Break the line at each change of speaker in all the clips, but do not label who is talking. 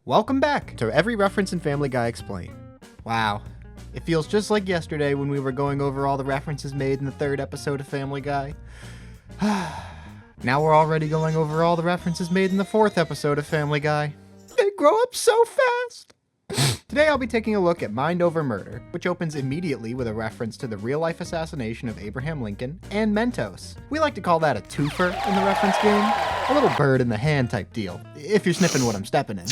Welcome back to Every Reference in Family Guy Explained. Wow, it feels just like yesterday when we were going over all the references made in the third episode of Family Guy. Now we're already going over all the references made in the fourth episode of Family Guy. They grow up so fast! Today I'll be taking a look at Mind Over Murder, which opens immediately with a reference to the real-life assassination of Abraham Lincoln and Mentos. We like to call that a twofer in the reference game, a little bird in the hand type deal, if you're sniffing what I'm stepping in.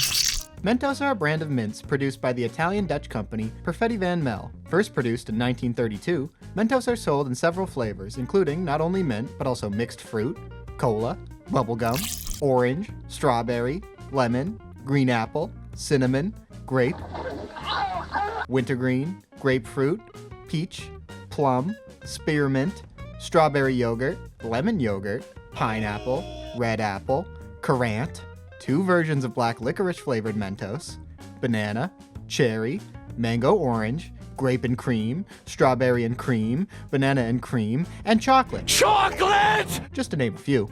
Mentos are a brand of mints produced by the Italian-Dutch company Perfetti van Mel. First produced in 1932, Mentos are sold in several flavors, including not only mint, but also mixed fruit, cola, bubblegum, orange, strawberry, lemon, green apple, cinnamon, grape, wintergreen, grapefruit, peach, plum, spearmint, strawberry yogurt, lemon yogurt, pineapple, red apple, currant, 2 versions of black licorice flavored Mentos, banana, cherry, mango orange, grape and cream, strawberry and cream, banana and cream, and chocolate. Chocolate! Just to name a few.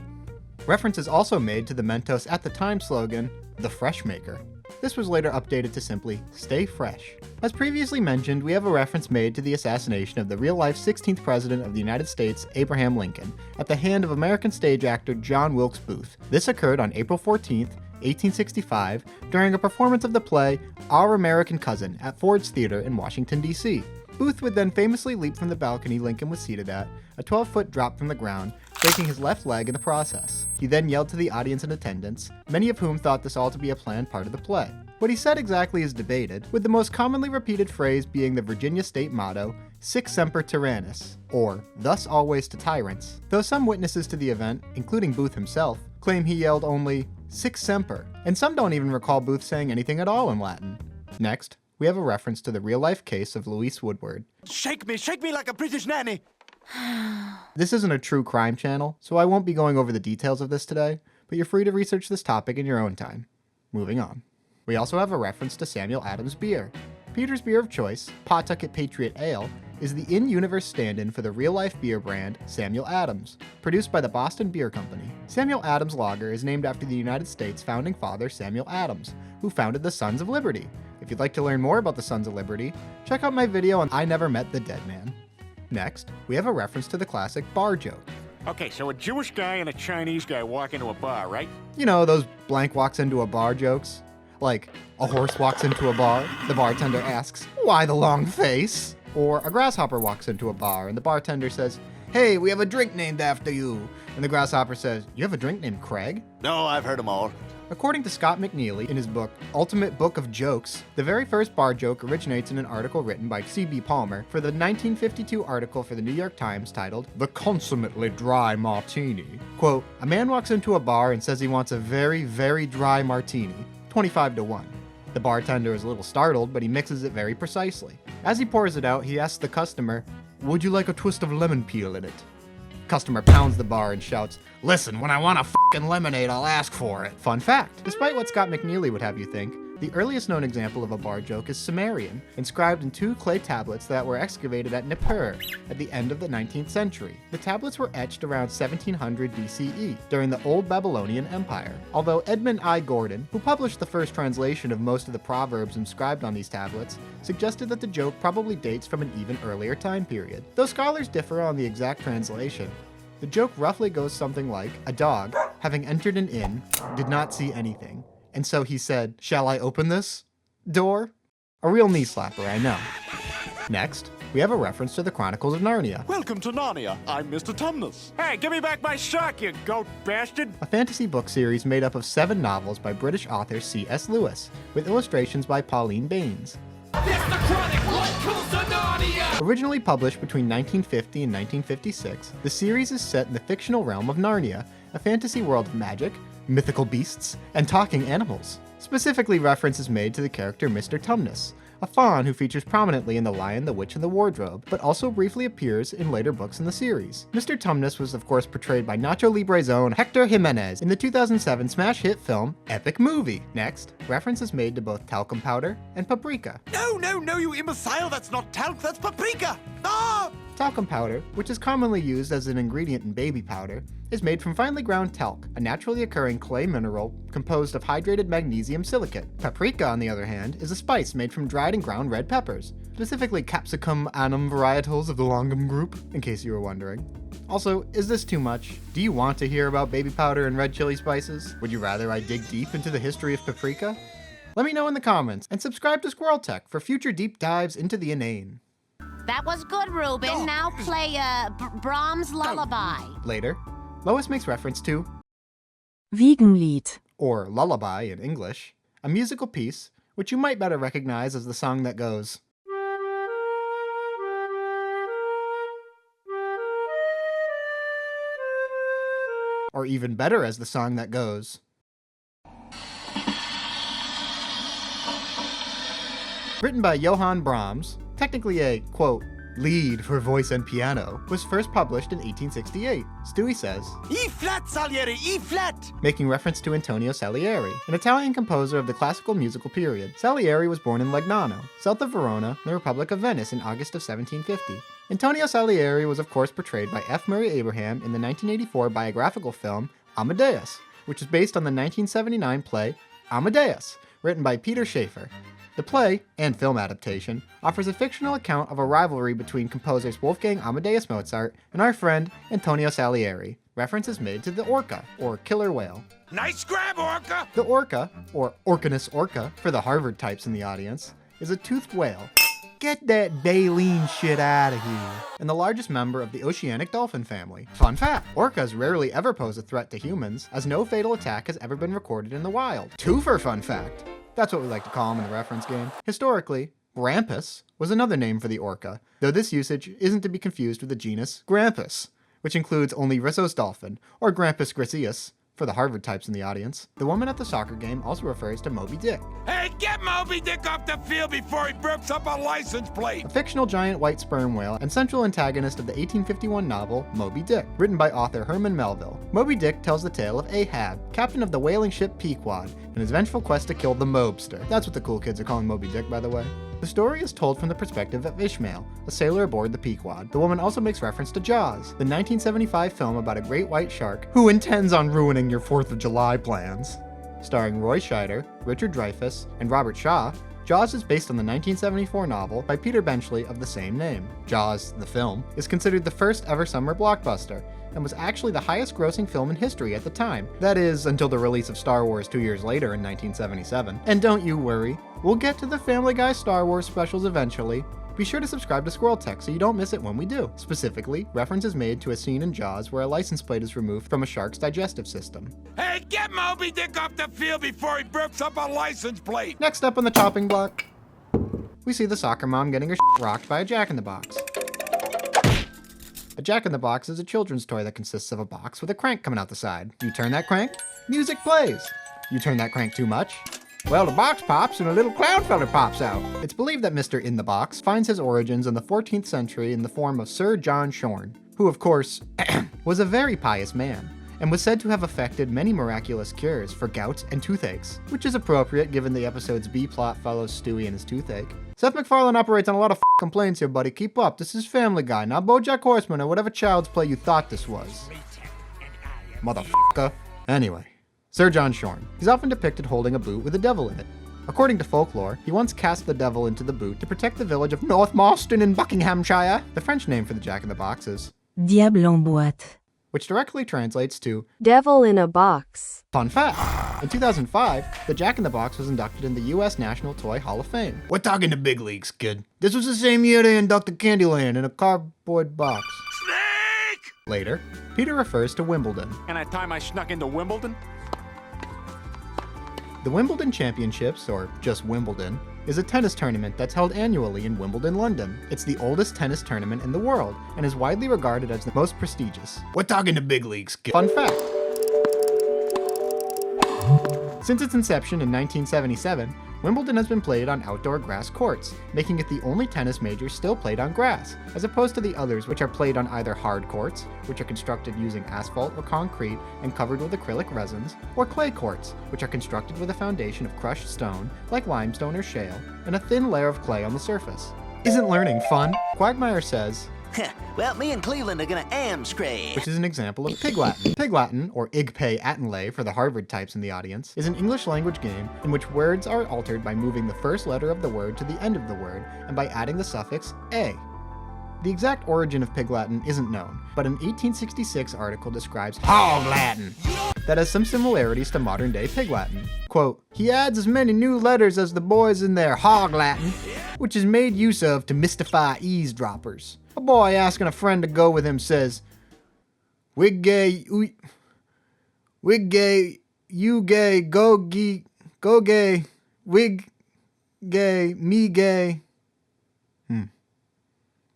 Reference is also made to the Mentos at the time slogan, The Fresh Maker. This was later updated to simply, Stay Fresh. As previously mentioned, we have a reference made to the assassination of the real-life 16th President of the United States, Abraham Lincoln, at the hand of American stage actor John Wilkes Booth. This occurred on April 14th, 1865, during a performance of the play Our American Cousin at Ford's Theater in Washington, D.C. Booth would then famously leap from the balcony Lincoln was seated at, a 12-foot drop from the ground, breaking his left leg in the process. He then yelled to the audience in attendance, many of whom thought this all to be a planned part of the play. What he said exactly is debated, with the most commonly repeated phrase being the Virginia state motto, Sic Semper Tyrannis, or thus always to tyrants, though some witnesses to the event, including Booth himself, claim he yelled only Sic Semper, and some don't even recall Booth saying anything at all in Latin. Next, we have a reference to the real-life case of Louise Woodward.
Shake me like a British nanny!
This isn't a true crime channel, so I won't be going over the details of this today, but you're free to research this topic in your own time. Moving on. We also have a reference to Samuel Adams beer. Peter's beer of choice, Pawtucket Patriot Ale, is the in-universe stand-in for the real-life beer brand Samuel Adams, produced by the Boston Beer Company. Samuel Adams Lager is named after the United States founding father Samuel Adams, who founded the Sons of Liberty. If you'd like to learn more about the Sons of Liberty, check out my video on I Never Met the Dead Man. Next, we have a reference to the classic bar joke.
Okay, so a Jewish guy and a Chinese guy walk into a bar, right?
You know, those blank walks into a bar jokes? Like, a horse walks into a bar, the bartender asks, "Why the long face?" Or a grasshopper walks into a bar and the bartender says, "Hey, we have a drink named after you." And the grasshopper says, "You have a drink named Craig?"
No, I've heard them all.
According to Scott McNeely in his book, Ultimate Book of Jokes, the very first bar joke originates in an article written by C.B. Palmer for the 1952 article for the New York Times titled, "The Consummately Dry Martini." Quote, "A man walks into a bar and says he wants a very, very dry martini, 25 to 1. The bartender is a little startled, but he mixes it very precisely. As he pours it out, he asks the customer, 'Would you like a twist of lemon peel in it?' Customer pounds the bar and shouts, 'Listen, when I want a f***ing lemonade, I'll ask for it.' Fun fact, despite what Scott McNeely would have you think, the earliest known example of a bar joke is Sumerian, inscribed in 2 clay tablets that were excavated at Nippur at the end of the 19th century. The tablets were etched around 1700 BCE, during the Old Babylonian Empire. Although Edmund I. Gordon, who published the first translation of most of the proverbs inscribed on these tablets, suggested that the joke probably dates from an even earlier time period. Though scholars differ on the exact translation, the joke roughly goes something like, a dog, having entered an inn, did not see anything. And so he said, "Shall I open this door?" A real knee slapper, I know. Next, we have a reference to the Chronicles of Narnia.
Welcome to Narnia. I'm Mr. Tumnus. Hey, give me back my sock, you goat bastard!
A fantasy book series made up of 7 novels by British author C.S. Lewis, with illustrations by Pauline Baynes. Originally published between 1950 and 1956, the series is set in the fictional realm of Narnia, a fantasy world of magic, mythical beasts, and talking animals. Specifically, reference is made to the character Mr. Tumnus, a faun who features prominently in The Lion, the Witch, and the Wardrobe, but also briefly appears in later books in the series. Mr. Tumnus was of course portrayed by Nacho Libre's own Hector Jimenez in the 2007 smash hit film Epic Movie. Next, reference is made to both talcum powder and paprika.
No, you imbecile! That's not talc, that's paprika! Ah!
Talcum powder, which is commonly used as an ingredient in baby powder, is made from finely ground talc, a naturally occurring clay mineral composed of hydrated magnesium silicate. Paprika, on the other hand, is a spice made from dried and ground red peppers, specifically Capsicum annum varietals of the Longum group, in case you were wondering. Also, is this too much? Do you want to hear about baby powder and red chili spices? Would you rather I dig deep into the history of paprika? Let me know in the comments, and subscribe to Squirrel Tech for future deep dives into the inane.
That was good, Reuben. Now play Brahms' Lullaby.
Later, Lois makes reference to
Wiegenlied,
or Lullaby in English, a musical piece which you might better recognize as the song that goes, or even better as the song that goes. Written by Johann Brahms, technically a, quote, lead for voice and piano, was first published in 1868. Stewie says,
E-flat, Sallieri, E-flat!
making reference to Antonio Sallieri, an Italian composer of the classical musical period. Salieri was born in Legnano, south of Verona, in the Republic of Venice in August of 1750. Antonio Salieri was of course portrayed by F. Murray Abraham in the 1984 biographical film Amadeus, which is based on the 1979 play Amadeus, written by Peter Schaeffer. The play, and film adaptation, offers a fictional account of a rivalry between composers Wolfgang Amadeus Mozart and our friend Antonio Salieri. Reference is made to the orca, or killer whale.
Nice grab, Orca!
The orca, or Orcanus orca for the Harvard types in the audience, is a toothed whale. Get that baleen shit out of here. And the largest member of the oceanic dolphin family. Fun fact, orcas rarely ever pose a threat to humans, as no fatal attack has ever been recorded in the wild. Twofer fun fact. That's what we like to call them in the reference game. Historically, Grampus was another name for the orca, though this usage isn't to be confused with the genus Grampus, which includes only Risso's dolphin, or Grampus griseus, for the Harvard types in the audience. The woman at the soccer game also refers to Moby Dick,
Hey, get Moby Dick off the field before he burps up a license plate!
a fictional giant white sperm whale and central antagonist of the 1851 novel Moby Dick, written by author Herman Melville. Moby Dick tells the tale of Ahab, captain of the whaling ship Pequod, and his vengeful quest to kill the Mobster. That's what the cool kids are calling Moby Dick, by the way. The story is told from the perspective of Ishmael, a sailor aboard the Pequod. The woman also makes reference to Jaws, the 1975 film about a great white shark who intends on ruining your 4th of July plans. Starring Roy Scheider, Richard Dreyfuss, and Robert Shaw, Jaws is based on the 1974 novel by Peter Benchley of the same name. Jaws, the film, is considered the first ever summer blockbuster, and was actually the highest grossing film in history at the time. That is, until the release of Star Wars 2 years later in 1977. And don't you worry, we'll get to the Family Guy Star Wars specials eventually. Be sure to subscribe to Squirrel Tech so you don't miss it when we do. Specifically, reference is made to a scene in Jaws where a license plate is removed from a shark's digestive system.
Hey, get Moby Dick off the field before he burps up a license plate!
Next up on the chopping block, we see the soccer mom getting her shit rocked by a jack-in-the-box. A jack-in-the-box is a children's toy that consists of a box with a crank coming out the side. You turn that crank, music plays. You turn that crank too much, well, the box pops and a little clown feller pops out. It's believed that Mr. In the Box finds his origins in the 14th century in the form of Sir John Shorn, who of course, was a very pious man, and was said to have effected many miraculous cures for gout and toothaches, which is appropriate given the episode's B-plot follows Stewie and his toothache. Seth MacFarlane operates on a lot of f***ing planes here, buddy. Keep up. This is Family Guy, not BoJack Horseman or whatever child's play you thought this was. Motherfucker. Anyway, Sir John Shorn. He's often depicted holding a boot with a devil in it. According to folklore, he once cast the devil into the boot to protect the village of North Marston in Buckinghamshire. The French name for the Jack-in-the-Box is
Diable en boîte,
which directly translates to
Devil in a box.
Fun fact. In 2005, the Jack-in-the-Box was inducted in the U.S. National Toy Hall of Fame. We're talking the big leagues, kid. This was the same year they inducted Candyland in a cardboard box.
Snake!
Later, Peter refers to Wimbledon.
And that time I snuck into Wimbledon?
The Wimbledon Championships, or just Wimbledon, is a tennis tournament that's held annually in Wimbledon, London. It's the oldest tennis tournament in the world, and is widely regarded as the most prestigious. We're talking the big leagues, kid. Fun fact. Since its inception in 1977, Wimbledon has been played on outdoor grass courts, making it the only tennis major still played on grass, as opposed to the others which are played on either hard courts, which are constructed using asphalt or concrete and covered with acrylic resins, or clay courts, which are constructed with a foundation of crushed stone, like limestone or shale, and a thin layer of clay on the surface. Isn't learning fun? Quagmire says,
Well, me and Cleveland are gonna amscray.
which is an example of Pig Latin. Pig Latin, or Ig Pay Atenlay for the Harvard types in the audience, is an English language game in which words are altered by moving the first letter of the word to the end of the word and by adding the suffix a. The exact origin of Pig Latin isn't known, but an 1866 article describes Hog Latin that has some similarities to modern-day Pig Latin. Quote, he adds as many new letters as the boys in their Hog Latin, which is made use of to mystify eavesdroppers. A boy asking a friend to go with him says, Wig gay, you gay, go gay, wig gay, me gay.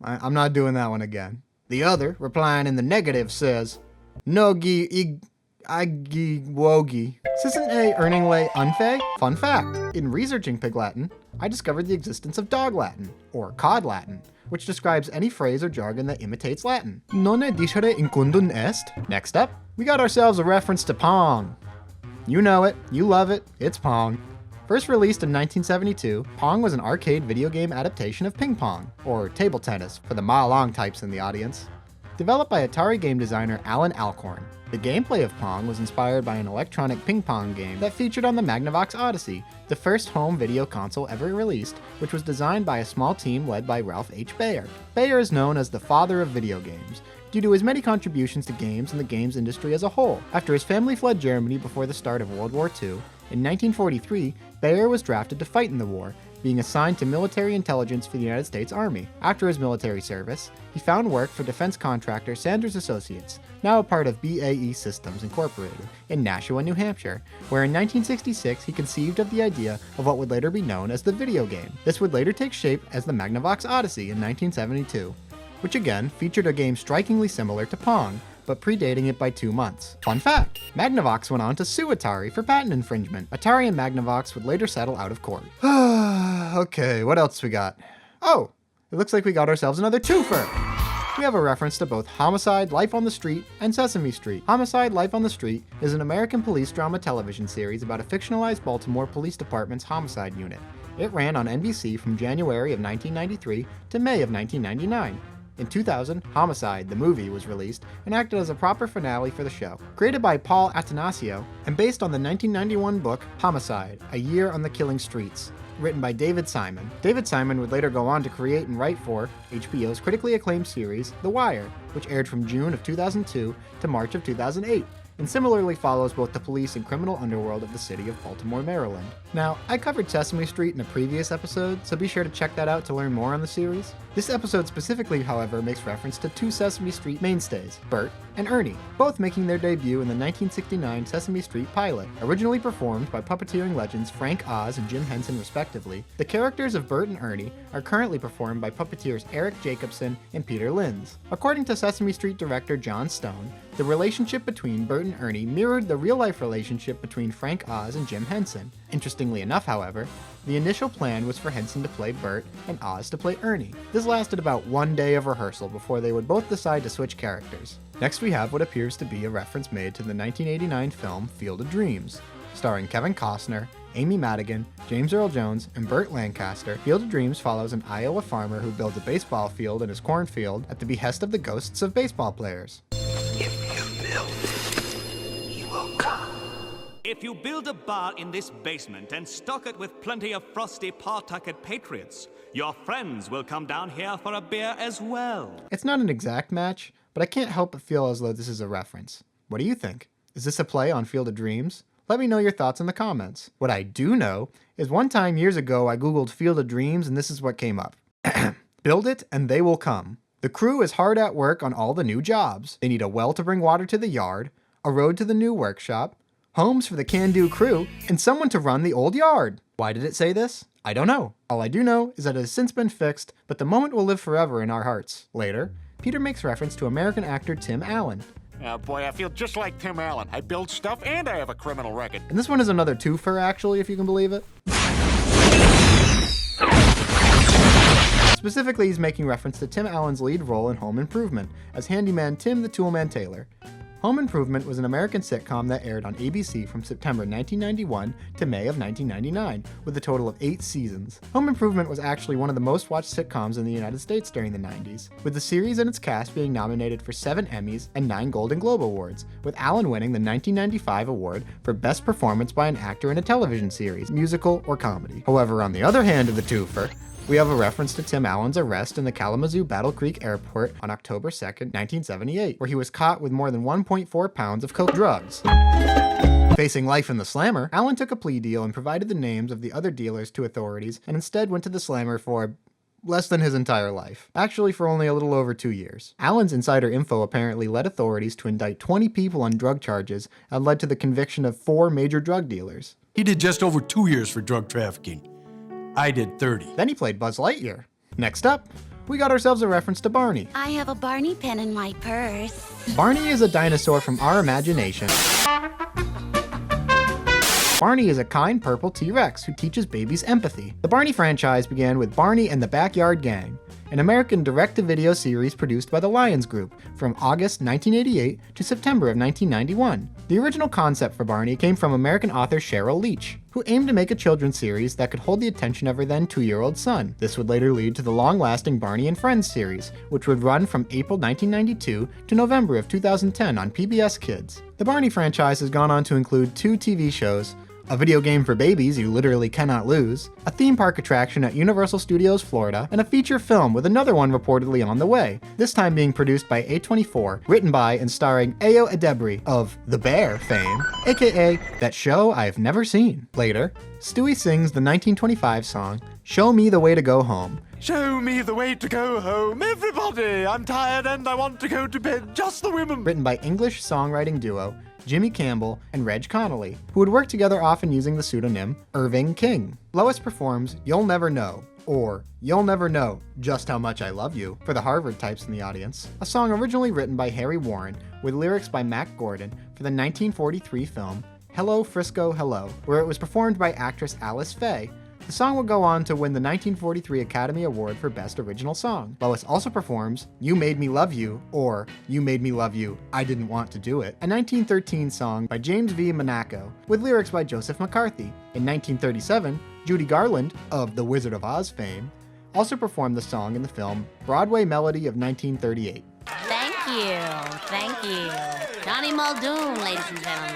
I'm not doing that one again. The other, replying in the negative, says, Nogi ig agi wogi. Isn't a earning lay unfay? Fun fact, in researching Pig Latin, I discovered the existence of Dog Latin, or Cod Latin, which describes any phrase or jargon that imitates Latin. Nonne dicere incundum est? Next up, we got ourselves a reference to Pong. You know it, you love it, it's Pong. First released in 1972, Pong was an arcade video game adaptation of ping pong, or table tennis for the Ma-Long types in the audience. Developed by Atari game designer Alan Alcorn, the gameplay of Pong was inspired by an electronic ping pong game that featured on the Magnavox Odyssey, the first home video console ever released, which was designed by a small team led by Ralph H. Baer. Baer is known as the father of video games, due to his many contributions to games and the games industry as a whole. After his family fled Germany before the start of World War II, in 1943, Baer was drafted to fight in the war, being assigned to military intelligence for the United States Army. After his military service, he found work for defense contractor Sanders Associates, now a part of BAE Systems Incorporated, in Nashua, New Hampshire, where in 1966 he conceived of the idea of what would later be known as the video game. This would later take shape as the Magnavox Odyssey in 1972, which again featured a game strikingly similar to Pong, but predating it by 2 months. Fun fact, Magnavox went on to sue Atari for patent infringement. Atari and Magnavox would later settle out of court. Okay, what else we got? Oh, it looks like we got ourselves another twofer. We have a reference to both Homicide, Life on the Street, and Sesame Street. Homicide, Life on the Street is an American police drama television series about a fictionalized Baltimore Police Department's homicide unit. It ran on NBC from January of 1993 to May of 1999. In 2000, Homicide, the movie, was released and acted as a proper finale for the show. Created by Paul Attanasio and based on the 1991 book Homicide, A Year on the Killing Streets, written by David Simon. David Simon would later go on to create and write for HBO's critically acclaimed series, The Wire, which aired from June of 2002 to March of 2008, and similarly follows both the police and criminal underworld of the city of Baltimore, Maryland. Now, I covered Sesame Street in a previous episode, so be sure to check that out to learn more on the series. This episode specifically, however, makes reference to two Sesame Street mainstays, Bert and Ernie, both making their debut in the 1969 Sesame Street pilot. Originally performed by puppeteering legends Frank Oz and Jim Henson respectively, the characters of Bert and Ernie are currently performed by puppeteers Eric Jacobson and Peter Linz. According to Sesame Street director John Stone, the relationship between Bert and Ernie mirrored the real-life relationship between Frank Oz and Jim Henson. Interestingly enough, however, the initial plan was for Henson to play Bert and Oz to play Ernie. This lasted about 1 day of rehearsal before they would both decide to switch characters. Next we have what appears to be a reference made to the 1989 film Field of Dreams. Starring Kevin Costner, Amy Madigan, James Earl Jones, and Burt Lancaster, Field of Dreams follows an Iowa farmer who builds a baseball field in his cornfield at the behest of the ghosts of baseball players.
If you build a bar in this basement and stock it with plenty of frosty Pawtucket patriots, your friends will come down here for a beer as well.
It's not an exact match, but I can't help but feel as though this is a reference. What do you think? Is this a play on Field of Dreams? Let me know your thoughts in the comments. What I do know is one time years ago I googled Field of Dreams and this is what came up. Build it and they will come. The crew is hard at work on all the new jobs. They need a well to bring water to the yard, a road to the new workshop, homes for the can-do crew, and someone to run the old yard. Why did it say this? I don't know. All I do know is that it has since been fixed, but the moment will live forever in our hearts. Later, Peter makes reference to American actor Tim Allen.
Oh boy, I feel just like Tim Allen. I build stuff and I have a criminal record.
And this one is another twofer, actually, if you can believe it. Specifically, he's making reference to Tim Allen's lead role in Home Improvement as handyman Tim the Toolman Taylor. Home Improvement was an American sitcom that aired on ABC from September 1991 to May of 1999, with a total of 8 seasons. Home Improvement was actually one of the most watched sitcoms in the United States during the 90s, with the series and its cast being nominated for 7 Emmys and 9 Golden Globe Awards, with Allen winning the 1995 award for Best Performance by an Actor in a Television Series, Musical, or Comedy. However, on the other hand of the twofer, we have a reference to Tim Allen's arrest in the Kalamazoo Battle Creek Airport on October 2nd, 1978, where he was caught with more than 1.4 pounds of coke drugs. Facing life in the slammer, Allen took a plea deal and provided the names of the other dealers to authorities and instead went to the slammer for less than his entire life. Actually, for only a little over 2 years. Allen's insider info apparently led authorities to indict 20 people on drug charges and led to the conviction of 4 major drug dealers.
He did just over 2 years for drug trafficking. I did 30.
Then he played Buzz Lightyear. Next up, we got ourselves a reference to Barney.
I have a Barney pen in my purse.
Barney is a dinosaur from our imagination. Barney is a kind purple T-Rex who teaches babies empathy. The Barney franchise began with Barney and the Backyard Gang, an American direct-to-video series produced by the Lions Group from August 1988 to September of 1991. The original concept for Barney came from American author Cheryl Leach, who aimed to make a children's series that could hold the attention of her then 2-year-old son. This would later lead to the long-lasting Barney and Friends series, which would run from April 1992 to November of 2010 on PBS Kids. The Barney franchise has gone on to include 2 TV shows, a video game for babies you literally cannot lose, a theme park attraction at Universal Studios Florida, and a feature film with another one reportedly on the way, this time being produced by A24, written by and starring Ayo Edebiri of The Bear fame, aka That Show I've Never Seen. Later, Stewie sings the 1925 song, Show Me the Way to Go Home.
Show me the way to go home, everybody! I'm tired and I want to go to bed, just the women!
Written by English songwriting duo Jimmy Campbell and Reg Connolly, who would work together often using the pseudonym Irving King. Lois performs You'll Never Know, or You'll Never Know Just How Much I Love You, for the Harvard types in the audience, a song originally written by Harry Warren with lyrics by Mac Gordon for the 1943 film Hello Frisco Hello, where it was performed by actress Alice Faye. The song would go on to win the 1943 Academy Award for Best Original Song. Lois also performs You Made Me Love You, or You Made Me Love You, I Didn't Want to Do It, a 1913 song by James V. Monaco, with lyrics by Joseph McCarthy. In 1937, Judy Garland, of The Wizard of Oz fame, also performed the song in the film Broadway Melody of 1938.
Thank you. Johnny Muldoon, ladies and gentlemen.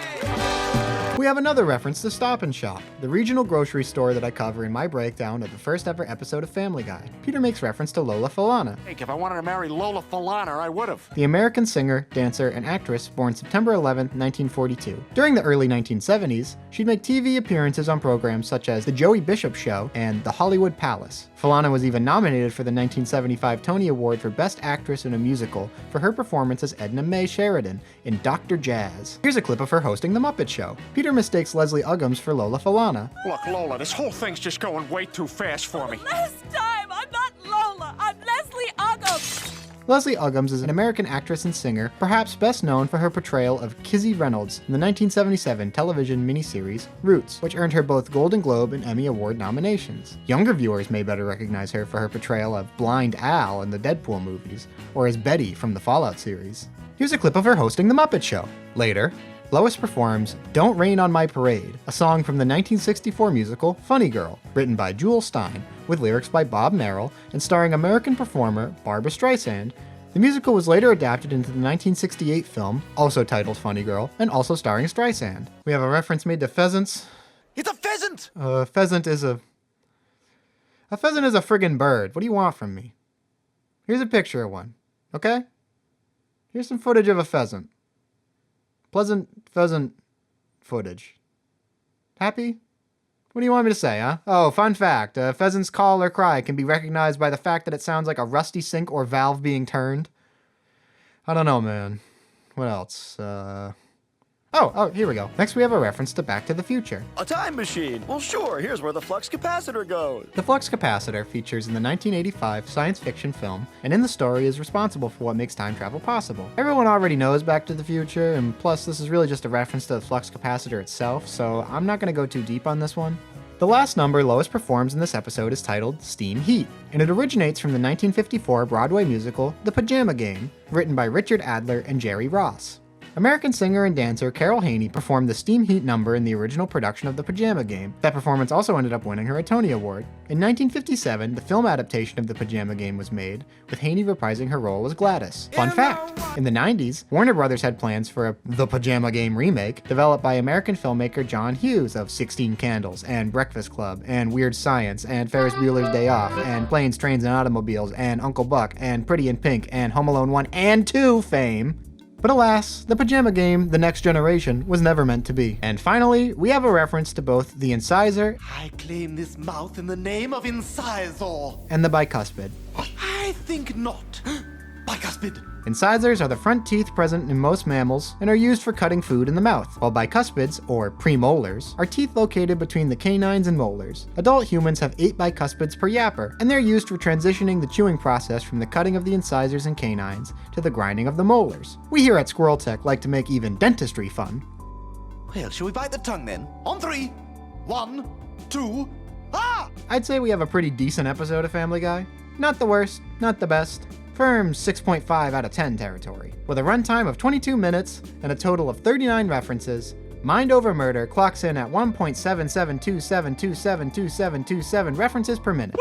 We have another reference to Stop and Shop, the regional grocery store that I cover in my breakdown of the first ever episode of Family Guy. Peter makes reference to Lola Falana.
If I wanted to marry Lola Falana, I would've.
The American singer, dancer, and actress born September 11, 1942. During the early 1970s, she'd make TV appearances on programs such as The Joey Bishop Show and The Hollywood Palace. Falana was even nominated for the 1975 Tony Award for Best Actress in a Musical for her performance as Edna Mae Sheridan in Dr. Jazz. Here's a clip of her hosting The Muppet Show. Peter mistakes Leslie Uggams for Lola Falana.
Look, Lola, this whole thing's just going way too fast for me.
Last time, I'm not Lola, I'm Leslie Uggams.
Leslie Uggams is an American actress and singer, perhaps best known for her portrayal of Kizzy Reynolds in the 1977 television miniseries Roots, which earned her both Golden Globe and Emmy Award nominations. Younger viewers may better recognize her for her portrayal of Blind Al in the Deadpool movies, or as Betty from the Fallout series. Here's a clip of her hosting The Muppet Show. Later, Lois performs Don't Rain on My Parade, a song from the 1964 musical Funny Girl, written by Jewel Stein, with lyrics by Bob Merrill and starring American performer Barbra Streisand. The musical was later adapted into the 1968 film, also titled Funny Girl, and also starring Streisand. We have a reference made to pheasants.
It's a pheasant!
A pheasant is a friggin' bird. What do you want from me? Here's a picture of one, okay? Here's some footage of a pheasant. Pleasant pheasant footage. Happy? What do you want me to say, huh? Oh, fun fact. A pheasant's call or cry can be recognized by the fact that it sounds like a rusty sink or valve being turned. I don't know, man. What else? Oh, here we go. Next we have a reference to Back to the Future.
A time machine? Well, sure, here's where the Flux Capacitor goes.
The Flux Capacitor features in the 1985 science fiction film, and in the story is responsible for what makes time travel possible. Everyone already knows Back to the Future, and plus this is really just a reference to the Flux Capacitor itself, so I'm not going to go too deep on this one. The last number Lois performs in this episode is titled Steam Heat, and it originates from the 1954 Broadway musical The Pajama Game, written by Richard Adler and Jerry Ross. American singer and dancer Carol Haney performed the Steam Heat number in the original production of the Pajama Game. That performance also ended up winning her a Tony Award. In 1957, the film adaptation of the Pajama Game was made, with Haney reprising her role as Gladys. Fun fact, in the 90s, Warner Brothers had plans for a The Pajama Game remake developed by American filmmaker John Hughes of 16 Candles, and Breakfast Club, and Weird Science, and Ferris Bueller's Day Off, and Planes, Trains, and Automobiles, and Uncle Buck, and Pretty in Pink, and Home Alone 1 and 2 fame. But alas, the Pajama Game, The Next Generation, was never meant to be. And finally, we have a reference to both the incisor
I claim this mouth in the name of incisor.
and the bicuspid.
I think not. Bicuspid.
Incisors are the front teeth present in most mammals and are used for cutting food in the mouth, while bicuspids, or premolars, are teeth located between the canines and molars. Adult humans have 8 bicuspids per yapper, and they're used for transitioning the chewing process from the cutting of the incisors and canines to the grinding of the molars. We here at Squirrel Tech like to make even dentistry fun.
Well, shall we bite the tongue then? On 3. 1, 2, ah!
I'd say we have a pretty decent episode of Family Guy. Not the worst, not the best. Firm 6.5 out of 10 territory. With a runtime of 22 minutes and a total of 39 references, Mind Over Murder clocks in at 1.7727272727 references per minute.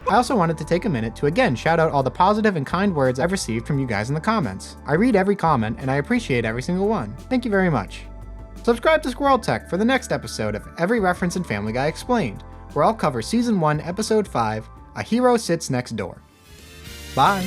I also wanted to take a minute to again shout out all the positive and kind words I've received from you guys in the comments. I read every comment and I appreciate every single one. Thank you very much. Subscribe to Squirrel Tech for the next episode of Every Reference in Family Guy Explained, where I'll cover Season 1, Episode 5, A Hero Sits Next Door. Bye!